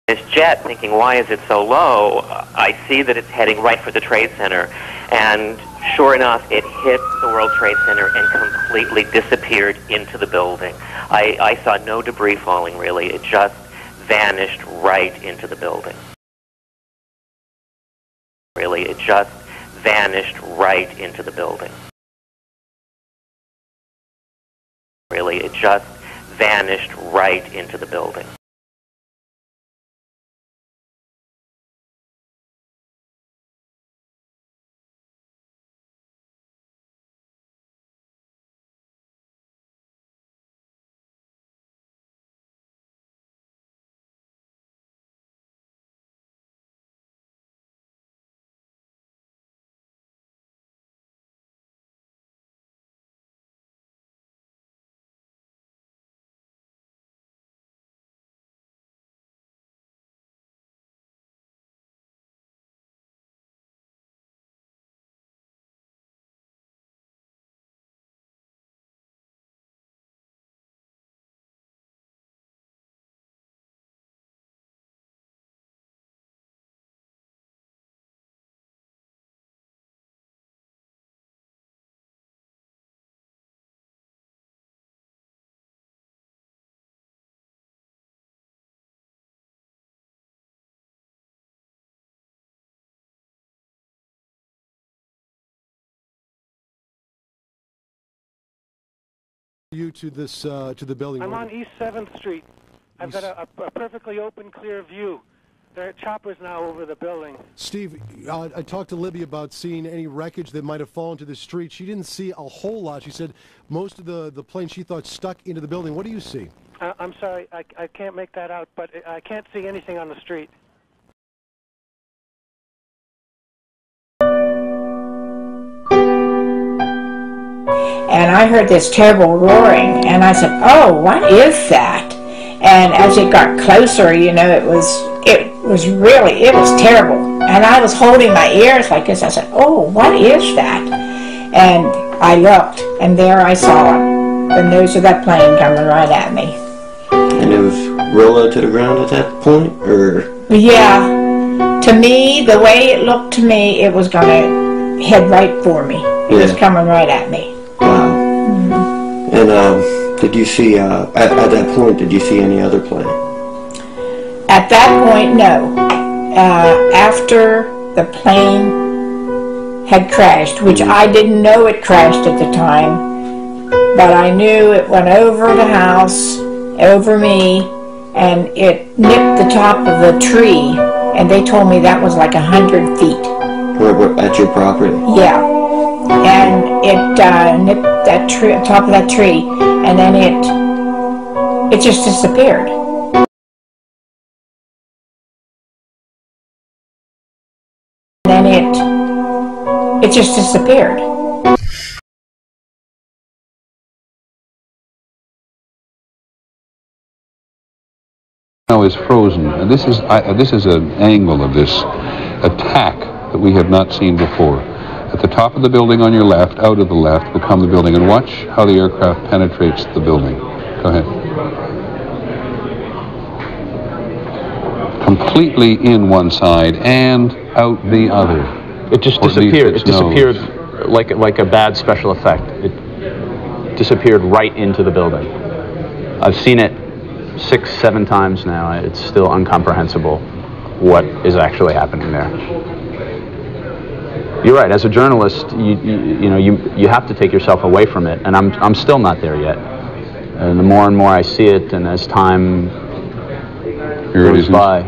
this jet, thinking, why is it so low? I see that it's heading right for the Trade Center, and sure enough, it hit the World Trade Center and completely disappeared into the building. I saw no debris falling, really. It just vanished right into the building. Really, it just vanished right into the building. Really, it just vanished right into the building. You to this to the building? I'm on East 7th Street. I've got a perfectly open, clear view. There are choppers now over the building. Steve, I talked to Libby about seeing any wreckage that might have fallen to the street. She didn't see a whole lot. She said most of the plane she thought stuck into the building. What do you see? I'm sorry, I can't make that out, but I can't see anything on the street. And I heard this terrible roaring, and I said, "Oh, what is that?" And as it got closer, you know, it was terrible. And I was holding my ears like this. I said, "Oh, what is that?" And I looked, and there I saw it, the nose of that plane coming right at me. And it was real low to the ground at that point, or? Yeah. To me, the way it looked to me, it was going to head right for me. It was coming right at me. Wow. And did you see, at that point, did you see any other plane? At that point, no. After the plane had crashed, which I didn't know it crashed at the time, but I knew it went over the house, over me, and it nipped the top of the tree, and they told me that was like 100 feet. At your property? Yeah. And it nipped that tree, top of that tree, and then it just disappeared. And then it just disappeared. Now is frozen, and this is an angle of this attack that we have not seen before. At the top of the building on your left, out of the left, will come the building, and watch how the aircraft penetrates the building. Go ahead. Completely in one side and out the other. It just disappeared. It disappeared like a bad special effect. It disappeared right into the building. I've seen it 6, 7 times now. It's still incomprehensible what is actually happening there. You're right. As a journalist, you have to take yourself away from it, and I'm still not there yet. And the more and more I see it, and as time goes by,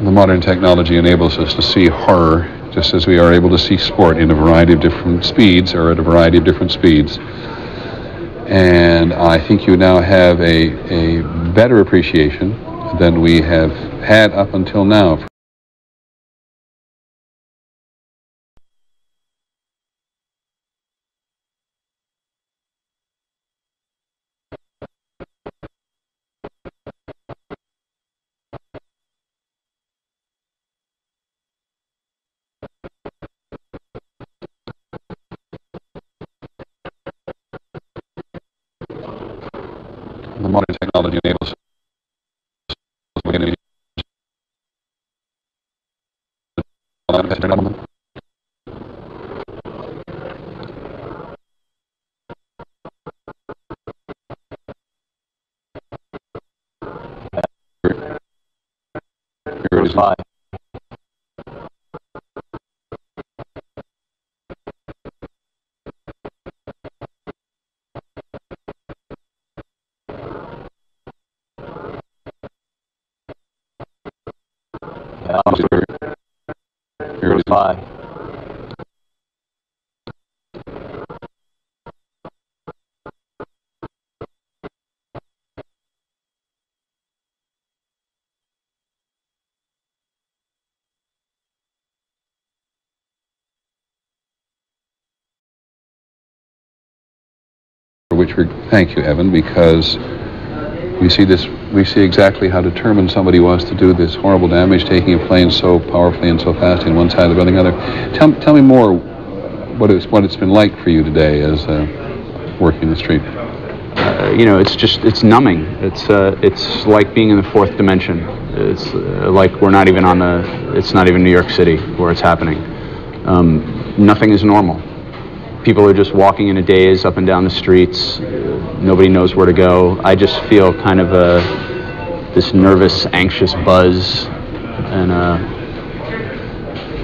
the modern technology enables us to see horror just as we are able to see sport in a variety of different speeds, or at a variety of different speeds. And I think you now have a better appreciation than we have had up until now. The modern technology enables Bye. Bye. Which we thank you, Evan, because we see exactly how determined somebody was to do this horrible damage, taking a plane so powerfully and so fast in one side of the building, other. Tell me more what it's been like for you today as working the street. You know, it's numbing. It's like being in the fourth dimension. It's like we're not even it's not even New York City where it's happening. Nothing is normal. People are just walking in a daze up and down the streets. Nobody knows where to go. I just feel kind of this nervous, anxious buzz, and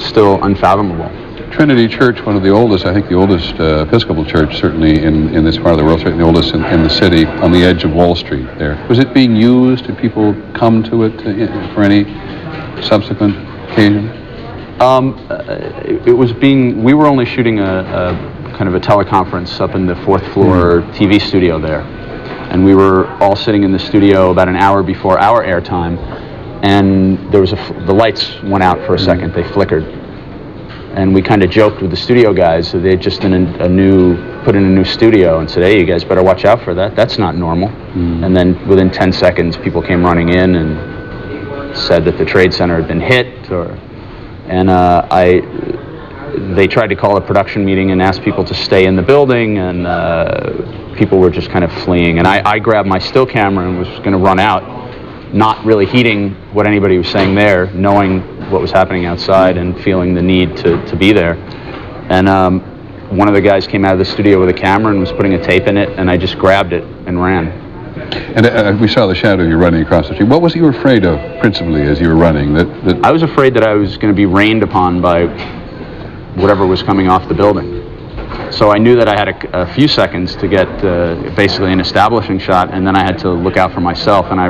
still unfathomable. Trinity Church, one of the oldest, I think the oldest Episcopal church, certainly in this part of the world, certainly the oldest in the city, on the edge of Wall Street there. Was it being used? Did people come to it for any subsequent occasion? It was we were only shooting a kind of a teleconference up in the fourth floor TV studio there. And we were all sitting in the studio about an hour before our airtime, and there was the lights went out for a second, they flickered. And we kind of joked with the studio guys that they had just put in a new studio and said, hey, you guys better watch out for that. That's not normal. And then within 10 seconds, people came running in and said that the Trade Center had been hit, they tried to call a production meeting and ask people to stay in the building, and people were just kind of fleeing. And I grabbed my still camera and was going to run out, not really heeding what anybody was saying there, knowing what was happening outside and feeling the need to be there. And one of the guys came out of the studio with a camera and was putting a tape in it, and I just grabbed it and ran. And we saw the shadow of you running across the street. What was you afraid of, principally, as you were running? I was afraid that I was going to be rained upon by whatever was coming off the building. So I knew that I had a few seconds to get basically an establishing shot, and then I had to look out for myself. And I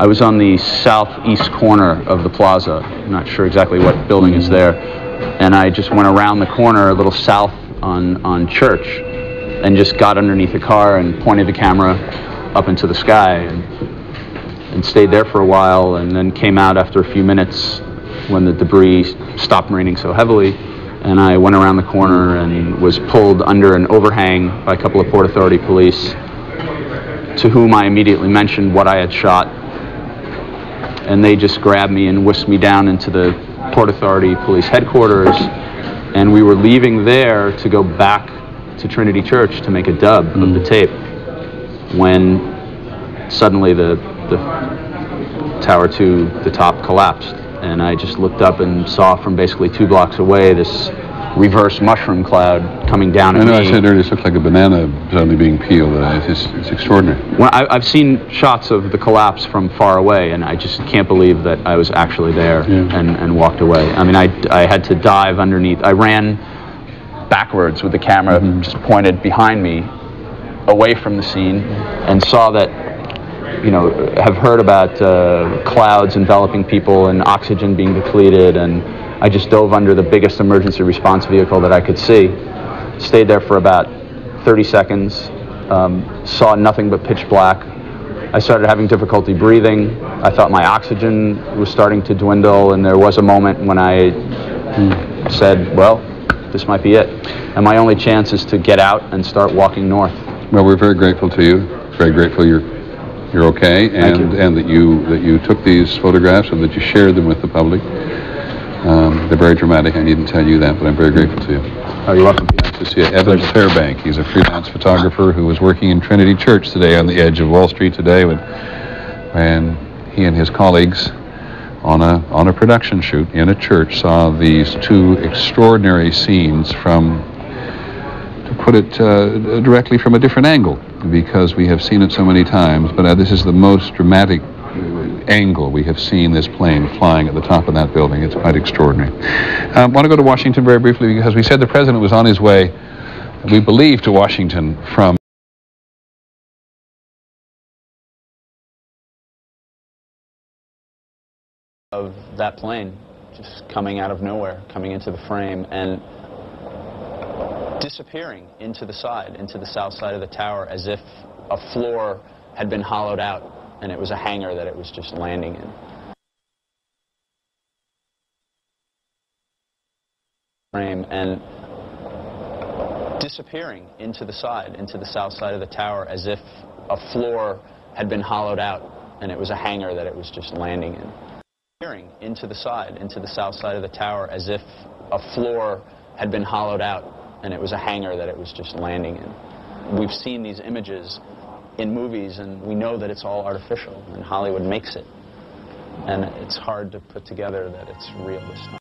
was on the southeast corner of the plaza. I'm not sure exactly what building is there. And I just went around the corner a little south on Church and just got underneath the car and pointed the camera up into the sky and stayed there for a while, and then came out after a few minutes when the debris stopped raining so heavily. And I went around the corner and was pulled under an overhang by a couple of Port Authority police, to whom I immediately mentioned what I had shot. And they just grabbed me and whisked me down into the Port Authority police headquarters. And we were leaving there to go back to Trinity Church to make a dub of the tape, when suddenly the tower to the top collapsed. And I just looked up and saw from basically 2 blocks away this reverse mushroom cloud coming down at me. I know I said earlier this looked like a banana suddenly being peeled. It's extraordinary. Well, I've seen shots of the collapse from far away, and I just can't believe that I was actually there and walked away. I mean, I had to dive underneath. I ran backwards with the camera just pointed behind me, away from the scene, and saw that, have heard about clouds enveloping people and oxygen being depleted, and I just dove under the biggest emergency response vehicle that I could see, stayed there for about 30 seconds, saw nothing but pitch black. I started having difficulty breathing. I thought my oxygen was starting to dwindle, and there was a moment when I said, well, this might be it. And my only chance is to get out and start walking north. Well, we're very grateful to you. Very grateful you're okay, and that you took these photographs and that you shared them with the public. They're very dramatic. I needn't tell you that, but I'm very grateful to you. Oh, you're welcome. to see Evan Fairbank. He's a freelance photographer who was working in Trinity Church today on the edge of Wall Street today when he and his colleagues on a production shoot in a church saw these two extraordinary scenes from, to put it directly, from a different angle, because we have seen it so many times, but this is the most dramatic angle we have seen this plane flying at the top of that building. It's quite extraordinary. I want to go to Washington very briefly because we said the president was on his way, we believe, to Washington from of that plane just coming out of nowhere, coming into the frame and disappearing into the south side of the tower, as if a floor had been hollowed out and it was a hangar that it was just landing in. Frame and disappearing into the south side of the tower, as if a floor had been hollowed out and it was a hangar that it was just landing in. Into the south side of the tower, as if a floor had been hollowed out and it was a hangar that it was just landing in. We've seen these images in movies and we know that it's all artificial, and Hollywood makes it. And it's hard to put together that it's real this time.